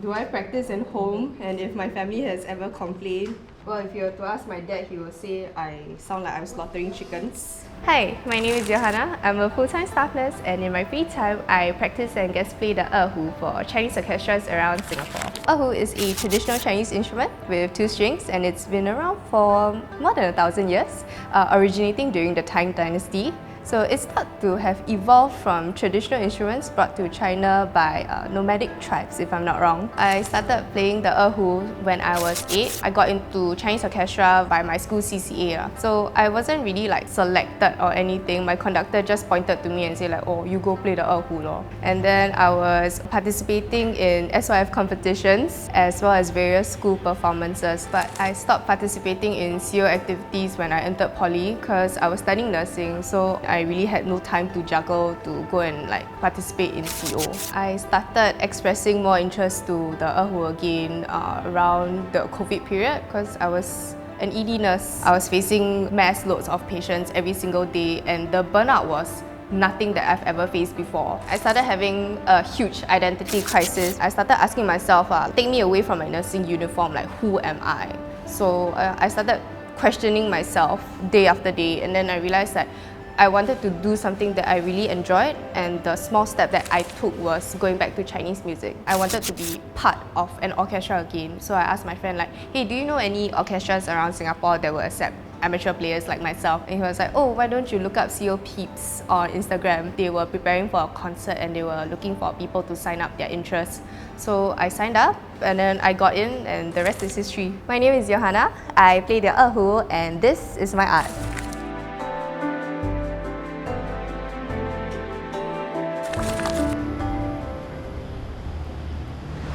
Do I practice in home, and if my family has ever complained? Well, if you were to ask my dad, he will say I sound like I'm slaughtering chickens. Hi, my name is Yohanna. I'm a full-time staff nurse, and in my free time, I practice and guest play the Erhu for Chinese orchestras around Singapore. Erhu is a traditional Chinese instrument with 2 strings, and it's been around for more than 1,000 years, originating during the Tang Dynasty. So it's thought to have evolved from traditional instruments brought to China by nomadic tribes, if I'm not wrong. I started playing the Erhu when I was 8. I got into Chinese orchestra by my school CCA. So I wasn't really like selected or anything. My conductor just pointed to me and said like, oh, you go play the Erhu lor. And then I was participating in SYF competitions as well as various school performances. But I stopped participating in CO activities when I entered poly because I was studying nursing. So I really had no time to juggle to go and like participate in CO. I started expressing more interest to the Erhu again around the COVID period because I was an ED nurse. I was facing mass loads of patients every single day, and the burnout was nothing that I've ever faced before. I started having a huge identity crisis. I started asking myself, take me away from my nursing uniform, like who am I? So I started questioning myself day after day, and then I realized that I wanted to do something that I really enjoyed, and the small step that I took was going back to Chinese music. I wanted to be part of an orchestra again, so I asked my friend like, hey, do you know any orchestras around Singapore that will accept amateur players like myself? And he was like, oh, why don't you look up CO Peeps on Instagram? They were preparing for a concert and they were looking for people to sign up their interest. So I signed up and then I got in, and the rest is history. My name is Yohanna. I play the Erhu, and this is my art.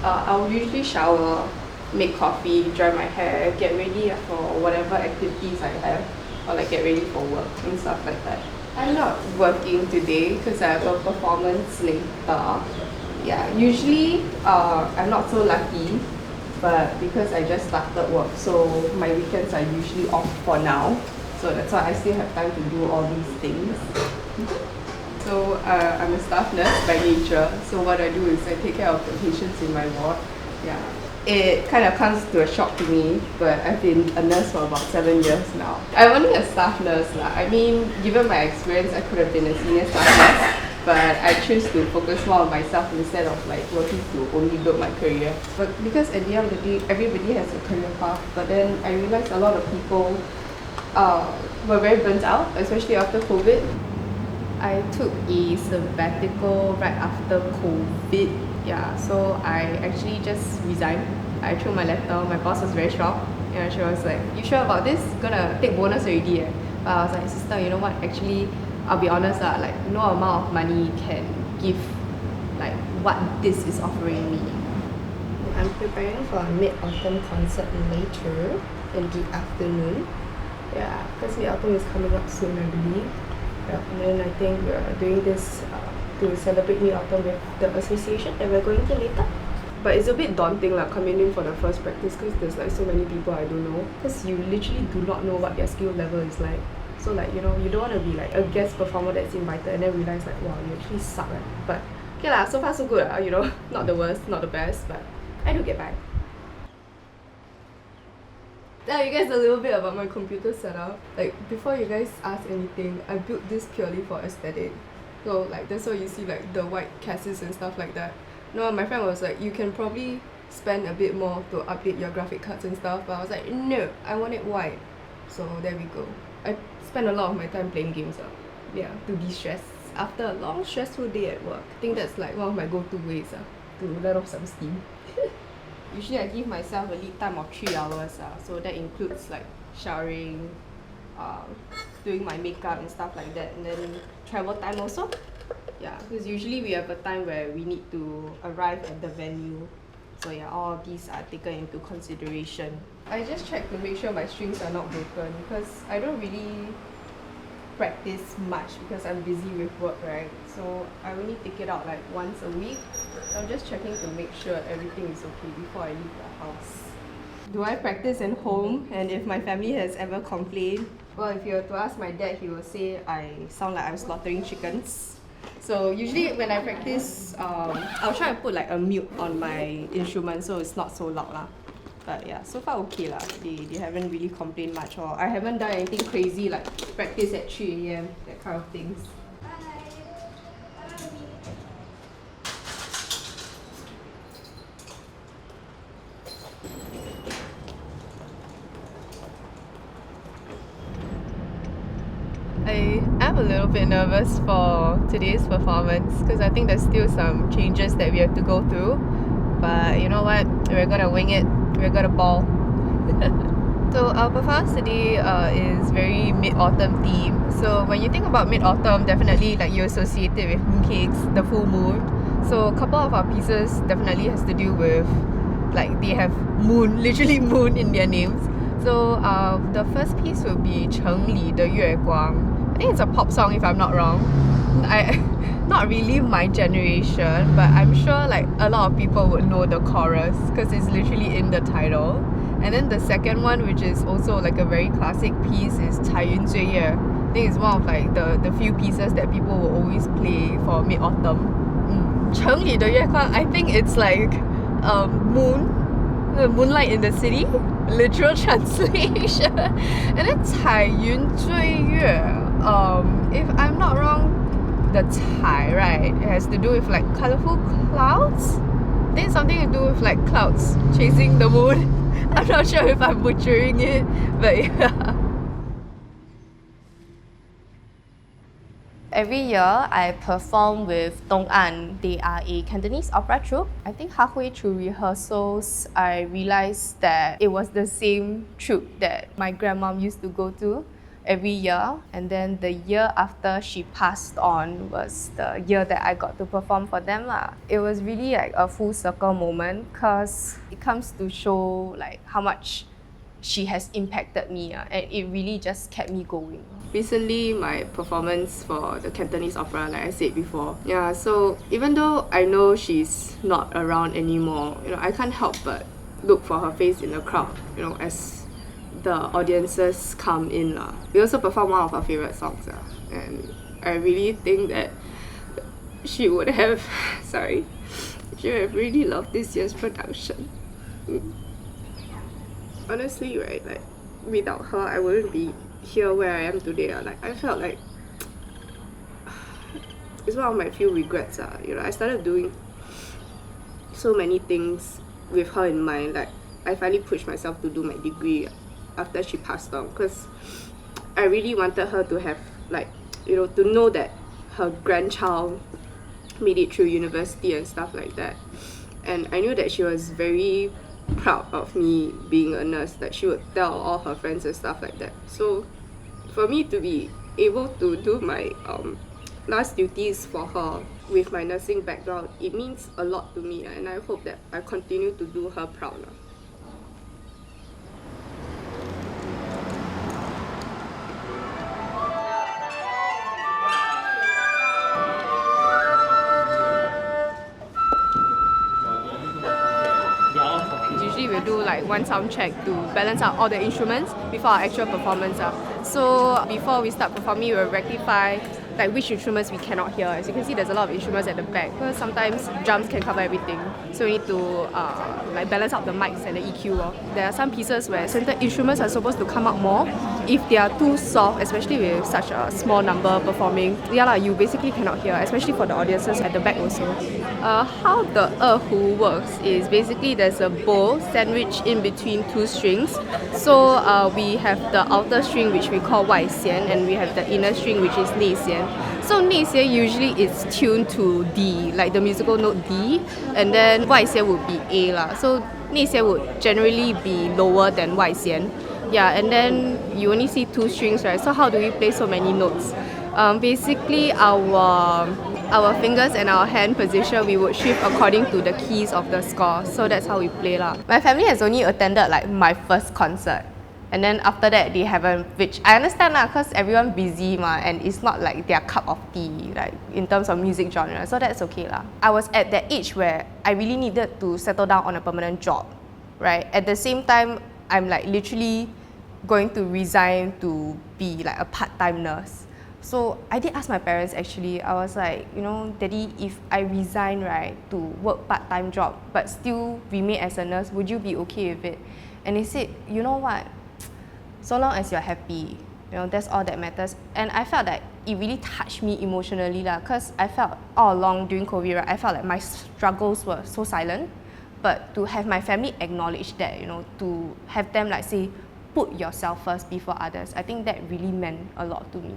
I'll usually shower, make coffee, dry my hair, get ready for whatever activities I have, or like get ready for work and stuff like that. I'm not working today because I have a performance later. Yeah, usually I'm not so lucky, but because I just started work, so my weekends are usually off for now. So that's why I still have time to do all these things. So I'm a staff nurse by nature, so what I do is I take care of the patients in my ward. Yeah. It kind of comes to a shock to me, but I've been a nurse for about 7 years now. I'm only a staff nurse. I mean, given my experience, I could have been a senior staff nurse, but I choose to focus more on myself instead of like working to only build my career. But because at the end of the day, everybody has a career path, but then I realized a lot of people were very burnt out, especially after COVID. I took a sabbatical right after COVID. Yeah, so I actually just resigned. I threw my letter. My boss was very shocked. And she was like, you sure about this? Gonna take bonus already. But I was like, sister, you know what? Actually, I'll be honest, like no amount of money can give like what this is offering me. I'm preparing for a mid-autumn concert later in the afternoon. Yeah, because mid-autumn is coming up soon, I believe. And then I think we're doing this to celebrate Mid-Autumn with the association that we're going to later. But it's a bit daunting like coming in for the first practice because there's like so many people I don't know. Because you literally do not know what their skill level is like. So like, you know, you don't want to be like a guest performer that's invited and then realize like, wow, you actually suck. Right? But okay lah, so far so good. You know, not the worst, not the best, but I do get by. Tell you guys a little bit about my computer setup. Like before you guys ask anything, I built this purely for aesthetic. So like that's why you see like the white cases and stuff like that. No, my friend was like, you can probably spend a bit more to update your graphic cards and stuff, but I was like, no, I want it white. So there we go. I spend a lot of my time playing games. Yeah, to de-stress after a long stressful day at work. I think that's like one of my go-to ways to let off some steam. Usually I give myself a lead time of 3 hours, so that includes like showering, doing my makeup and stuff like that, and then travel time also. Yeah, because usually we have a time where we need to arrive at the venue. So yeah, all of these are taken into consideration. I just check to make sure my strings are not broken because I don't really practice much because I'm busy with work, right? So I only take it out like once a week. So I'm just checking to make sure everything is okay before I leave the house. Do I practice in home? And if my family has ever complained? Well, if you were to ask my dad, he will say I sound like I'm slaughtering chickens. So usually when I practice, I'll try to put like a mute on my instrument so it's not so loud lah. But yeah, so far okay lah. They haven't really complained much, or I haven't done anything crazy like practice at 3 a.m. that kind of things. I am a little bit nervous for today's performance because I think there's still some changes that we have to go through. But you know what? We're gonna wing it. We're gonna ball. So our performance today is very mid-autumn theme. So when you think about mid-autumn, definitely like you associate it with mooncakes, the full moon. So a couple of our pieces definitely has to do with like they have moon, literally moon in their names. So the first piece will be Chen Li the Yue Guang. I think it's a pop song if I'm not wrong. Not really my generation, but I'm sure like a lot of people would know the chorus because it's literally in the title. And then the second one, which is also like a very classic piece, is Cai Yun Zui Ye. I think it's one of like the few pieces that people will always play for mid-autumn. Chen Li the Yue Guang, I think it's like moonlight in the city, literal translation. And then Cai Yun Zui Yue, if I'm not wrong, the Cai, right, it has to do with like colourful clouds. I think it's something to do with like clouds chasing the moon. I'm not sure if I'm butchering it, but yeah. Every year, I perform with Dong An. They are a Cantonese opera troupe. I think halfway through rehearsals, I realized that it was the same troupe that my grandmom used to go to every year. And then the year after she passed on was the year that I got to perform for them lah. It was really like a full circle moment because it comes to show like how much she has impacted me and it really just kept me going. Recently, my performance for the Cantonese opera, like I said before. Yeah, so even though I know she's not around anymore, I can't help but look for her face in the crowd, as the audiences come in. We also perform one of her favourite songs. And I really think that she would have, she would have really loved this year's production. Honestly, right, like without her, I wouldn't be here where I am today. Like I felt like it's one of my few regrets. I started doing so many things with her in mind. Like I finally pushed myself to do my degree after she passed on because I really wanted her to have to know that her grandchild made it through university and stuff like that. And I knew that she was very proud of me being a nurse, that she would tell all her friends and stuff like that. So for me to be able to do my last duties for her with my nursing background, it means a lot to me, and I hope that I continue to do her proud. We'll do like one sound check to balance out all the instruments before our actual performance. So before we start performing, we'll rectify like which instruments we cannot hear. As you can see, there's a lot of instruments at the back because sometimes drums can cover everything. So we need to balance out the mics and the EQ. There are some pieces where certain instruments are supposed to come out more. If they are too soft, especially with such a small number performing, you basically cannot hear, especially for the audiences at the back also. How the Erhu works is basically there's a bow sandwiched in between two strings. So we have the outer string which we call 外弦 and we have the inner string which is 内弦. So 内弦 usually is tuned to D, like the musical note D, and then 外弦 would be A lah. So 内弦 would generally be lower than 外弦. Yeah, and then you only see two strings, right? So how do we play so many notes? Basically our fingers and our hand position, we would shift according to the keys of the score. So that's how we play lah. My family has only attended like my first concert. And then after that, they haven't, which I understand lah, because everyone busy and it's not like their cup of tea, like in terms of music genre. So that's okay lah. I was at that age where I really needed to settle down on a permanent job, right? At the same time, I'm like literally going to resign to be like a part-time nurse. So I did ask my parents actually. I was like, Daddy, if I resign, right, to work part-time job but still remain as a nurse, would you be okay with it? And they said, you know what? So long as you're happy, that's all that matters. And I felt that it really touched me emotionally because I felt all along during COVID, right, I felt like my struggles were so silent. But to have my family acknowledge that, to have them like say, put yourself first before others, I think that really meant a lot to me.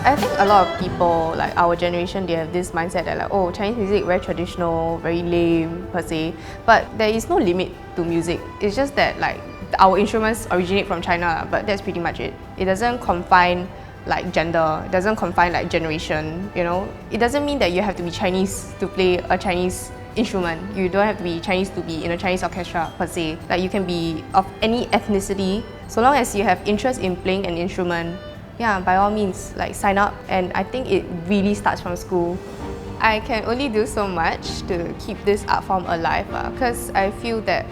I think a lot of people, like our generation, they have this mindset that like, oh, Chinese music very traditional, very lame per se. But there is no limit to music. It's just that like our instruments originate from China, but that's pretty much it. It doesn't confine like gender, it doesn't confine like generation, It doesn't mean that you have to be Chinese to play a Chinese instrument. You don't have to be Chinese to be in a Chinese orchestra per se. Like you can be of any ethnicity, so long as you have interest in playing an instrument. Yeah, by all means, like sign up, and I think it really starts from school. I can only do so much to keep this art form alive because I feel that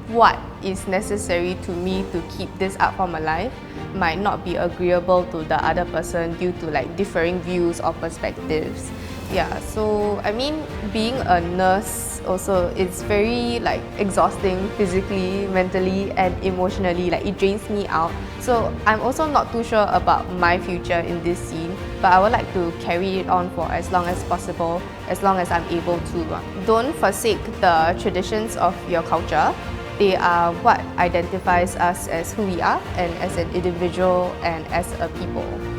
what is necessary to me to keep this art form alive might not be agreeable to the other person due to like differing views or perspectives. Yeah, so I mean, being a nurse also, it's very like exhausting physically, mentally and emotionally, like it drains me out. So I'm also not too sure about my future in this scene, but I would like to carry it on for as long as possible, as long as I'm able to. Don't forsake the traditions of your culture. They are what identifies us as who we are and as an individual and as a people.